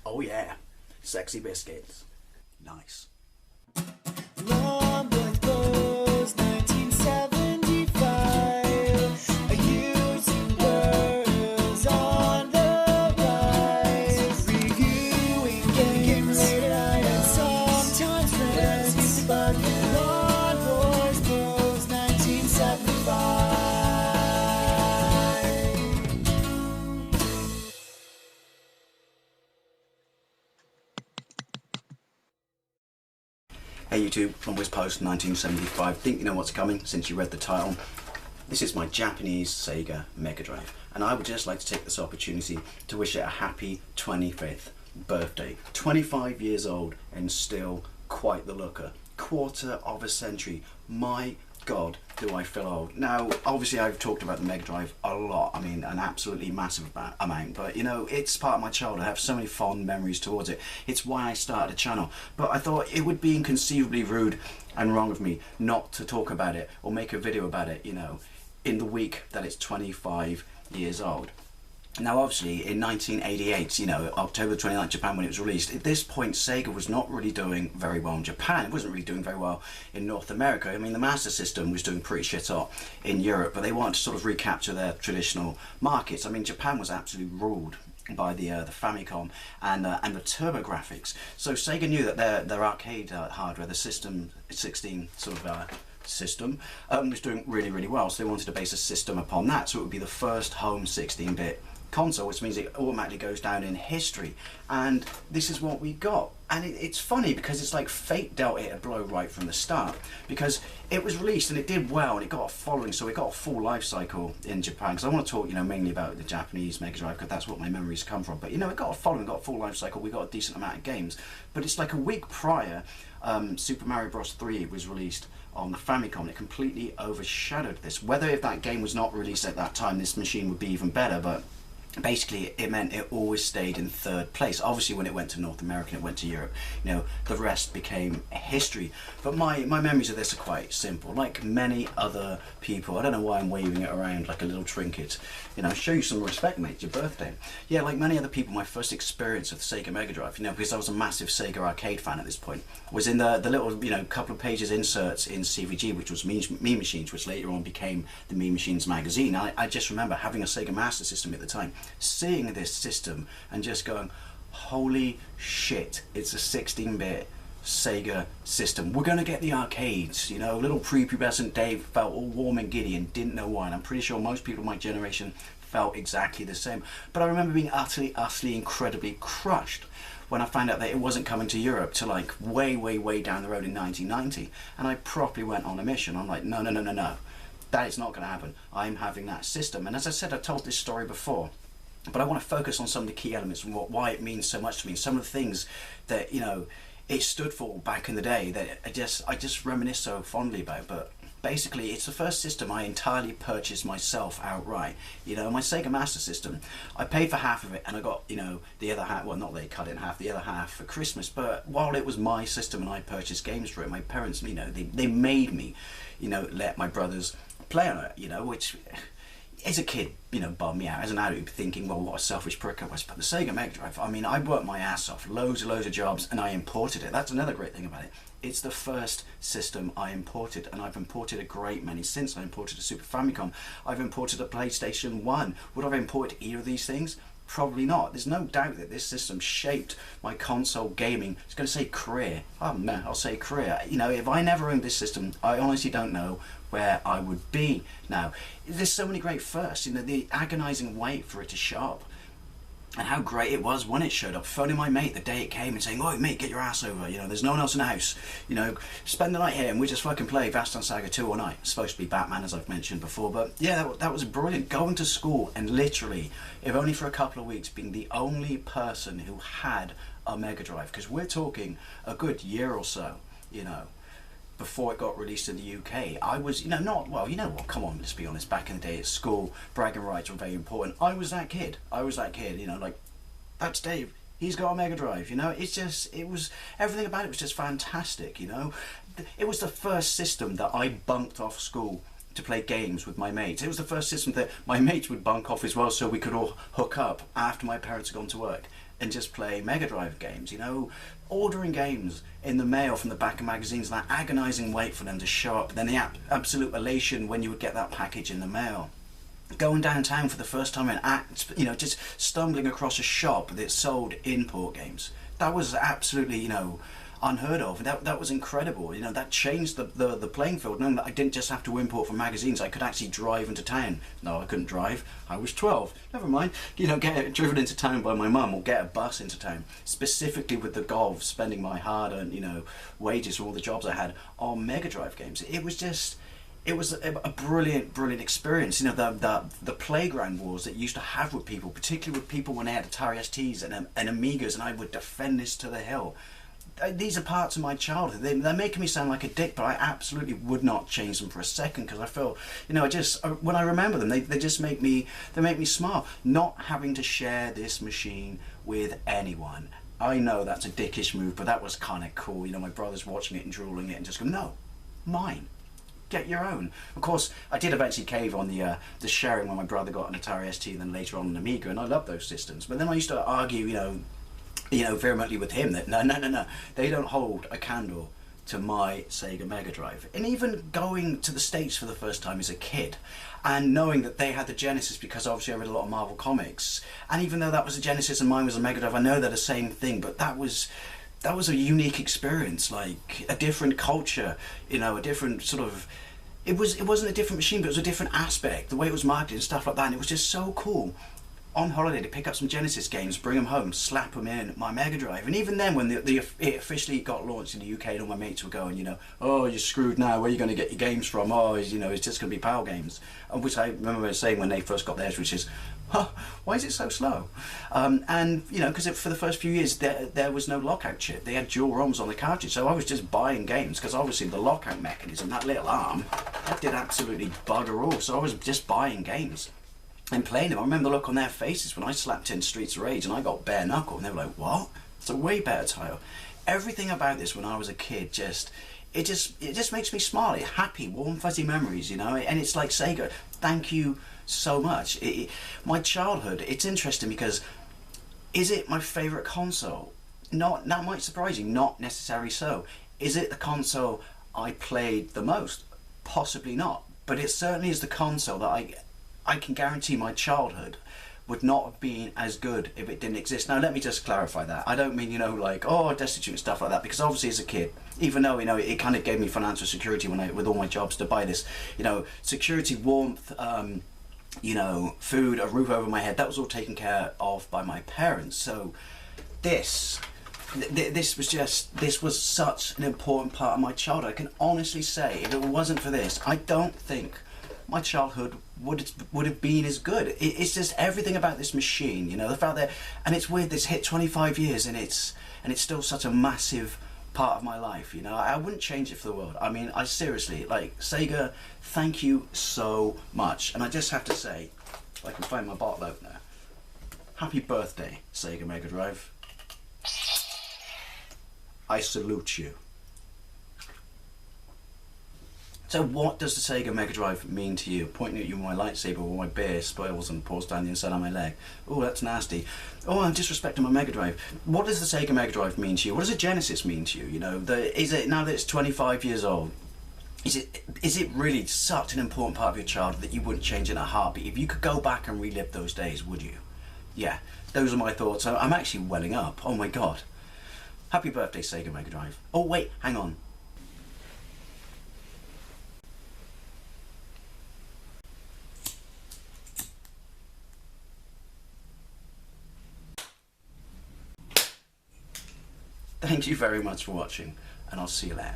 Oh yeah, sexy biscuits. Nice. Long Boy Blues, 1975. A using words on the rise. Reviewing games late at night and sometimes friends used to bug. Long Boys Blues, 1975. Hey YouTube, from Post 1975. Think you know what's coming since you read the title? This is my Japanese Sega Megadrive, and I would just like to take this opportunity to wish it a happy 25th birthday. 25 years old and still quite the looker. Quarter of a century. My God, do I feel old. Now, obviously I've talked about the Megadrive a lot, I mean an absolutely massive amount, but you know, it's part of my childhood. I have so many fond memories towards it. It's why I started a channel, but I thought it would be inconceivably rude and wrong of me not to talk about it or make a video about it, you know, in the week that it's 25 years old. Now obviously in 1988, you know, October 29th, Japan, when it was released, at this point Sega was not really doing very well in Japan. It wasn't really doing very well in North America. I mean, the Master System was doing pretty shit up in Europe, but they wanted to sort of recapture their traditional markets. I mean, Japan was absolutely ruled by the Famicom and the TurboGrafx. So Sega knew that their arcade hardware, the System 16 sort of system, was doing really well. So they wanted to base a system upon that. So it would be the first home 16-bit console, which means it automatically goes down in history, and this is what we got. And it's funny because it's like fate dealt it a blow right from the start, because it was released and it did well and it got a following, so it got a full life cycle in Japan. Because I want to talk, you know, mainly about the Japanese Megadrive because that's what my memories come from, but you know, it got a following, got a full life cycle, we got a decent amount of games. But it's like a week prior, Super Mario Bros. 3 was released on the Famicom. It completely overshadowed this. Whether if that game was not released at that time, this machine would be even better, but basically it meant it always stayed in third place. Obviously when it went to North America and it went to Europe, you know, the rest became history. But my memories of this are quite simple. Like many other people, I don't know why I'm waving it around like a little trinket, you know, show you some respect, mate, it's your birthday. Yeah, like many other people, my first experience with the Sega Megadrive, you know, because I was a massive Sega arcade fan at this point, was in the little, you know, couple of pages inserts in CVG, which was Mean Machines, which later on became the Mean Machines magazine. I just remember having a Sega Master System at the time, seeing this system and just going, holy shit, it's a 16-bit Sega system. We're going to get the arcades, you know. Little prepubescent Dave felt all warm and giddy and didn't know why, and I'm pretty sure most people of my generation felt exactly the same. But I remember being utterly, incredibly crushed when I found out that it wasn't coming to Europe till like way down the road in 1990, and I properly went on a mission. I'm like, no, that is not going to happen. I'm having that system. And as I said, I've told this story before, but I want to focus on some of the key elements and why it means so much to me. Some of the things that, you know, it stood for back in the day that I just reminisce so fondly about. But basically, it's the first system I entirely purchased myself outright. You know, my Sega Master System, I paid for half of it and I got, you know, the other half, well, not they cut it in half, the other half for Christmas. But while it was my system and I purchased games for it, my parents, you know, they made me, you know, let my brothers play on it, you know, which as a kid, you know, bummed me out. As an adult, thinking, well, what a selfish prick I was. But the Sega Megadrive, I mean, I worked my ass off, loads of jobs, and I imported it. That's another great thing about it. It's the first system I imported, and I've imported a great many since. I imported a Super Famicom. I've imported a PlayStation 1. Would I have imported either of these things? Probably not. There's no doubt that this system shaped my console gaming. It's going to say career. Oh no, I'll say career. You know, if I never owned this system, I honestly don't know where I would be now. There's so many great firsts. You know, the agonizing wait for it to show up, and how great it was when it showed up. Phoning my mate the day it came and saying, "Oh mate, get your ass over, you know, there's no one else in the house, you know, spend the night here and we just fucking play Vastan Saga 2 all night." It's supposed to be Batman, as I've mentioned before, but yeah, that was brilliant. Going to school and literally, if only for a couple of weeks, being the only person who had a Mega Drive, because we're talking a good year or so, you know, before it got released in the UK. I was, you know, not, well, you know what, come on, let's be honest, back in the day at school, bragging rights were very important. I was that kid, you know, like, that's Dave, he's got a Mega Drive, you know. It's just, it was, everything about it was just fantastic, you know. It was the first system that I bunked off school to play games with my mates. It was the first system that my mates would bunk off as well, so we could all hook up after my parents had gone to work and just play Mega Drive games, you know, ordering games in the mail from the back of magazines, that agonising wait for them to show up, then the absolute elation when you would get that package in the mail. Going downtown for the first time and you know, just stumbling across a shop that sold import games. That was absolutely, you know, unheard of. That was incredible. You know, that changed the playing field. Knowing that I didn't just have to import from magazines, I could actually drive into town. No, I couldn't drive. I was 12. Never mind. You know, get driven into town by my mum, or get a bus into town, specifically with the goal of spending my hard-earned, you know, wages from all the jobs I had on Mega Drive games. It was just, it was a brilliant experience. You know, the playground wars that you used to have with people, particularly with people when they had Atari STs and Amigas, and I would defend this to the hill. These are parts of my childhood. They're making me sound like a dick, but I absolutely would not change them for a second, because I feel, you know, when I remember them, they just make me smile. Not having to share this machine with anyone. I know that's a dickish move, but that was kind of cool. You know, my brother's watching it and drooling it and just go, no, mine. Get your own. Of course, I did eventually cave on the sharing when my brother got an Atari ST and then later on an Amiga, and I love those systems. But then I used to argue, you know, vehemently with him that no, they don't hold a candle to my Sega Megadrive. And even going to the States for the first time as a kid, and knowing that they had the Genesis, because obviously I read a lot of Marvel comics, and even though that was a Genesis and mine was a Megadrive, I know they're the same thing, but that was a unique experience, like a different culture, you know, a different sort of, it wasn't a different machine, but it was a different aspect, the way it was marketed and stuff like that, and it was just so cool on holiday to pick up some Genesis games, bring them home, slap them in my Mega Drive. And even then, when it officially got launched in the UK, and all my mates were going, you know, oh, you're screwed now, where are you going to get your games from? Oh, you know, it's just going to be PAL games. And which I remember saying when they first got theirs, which is, huh, why is it so slow? And, you know, because for the first few years, there was no lockout chip. They had dual ROMs on the cartridge, so I was just buying games, because obviously the lockout mechanism, that little arm, that did absolutely bugger all. So I was just buying games and playing them. I remember the look on their faces when I slapped in Streets of Rage and I got bare knuckle, and they were like, what? It's a way better title. Everything about this when I was a kid it just makes me smile. Happy, warm, fuzzy memories, you know. And it's like, Sega, thank you so much. My childhood, it's interesting because, is it my favourite console? Not, that might surprise you, not necessarily so. Is it the console I played the most? Possibly not. But it certainly is the console that I can guarantee my childhood would not have been as good if it didn't exist. Now, let me just clarify that. I don't mean, you know, like, oh, destitute and stuff like that, because obviously as a kid, even though, you know, it kind of gave me financial security with all my jobs to buy this, you know, security, warmth, you know, food, a roof over my head, that was all taken care of by my parents. So this was such an important part of my childhood. I can honestly say, if it wasn't for this, I don't think my childhood would have been as good. It's just everything about this machine, you know, the fact that, and it's weird, this hit 25 years and it's still such a massive part of my life, you know. I wouldn't change it for the world. I mean, I seriously, like, Sega, thank you so much. And I just have to say, if I can find my bottle opener, happy birthday, Sega Mega Drive. I salute you. So what does the Sega Mega Drive mean to you? Pointing at you with my lightsaber while my beer spoils and pours down the inside of my leg. Oh, that's nasty. Oh, I'm disrespecting my Mega Drive. What does the Sega Mega Drive mean to you? What does a Genesis mean to you? You know, is it, now that it's 25 years old, is it really such an important part of your childhood that you wouldn't change in a heartbeat? If you could go back and relive those days, would you? Yeah, those are my thoughts. I'm actually welling up. Oh my God. Happy birthday, Sega Mega Drive. Oh wait, hang on. Thank you very much for watching, and I'll see you later.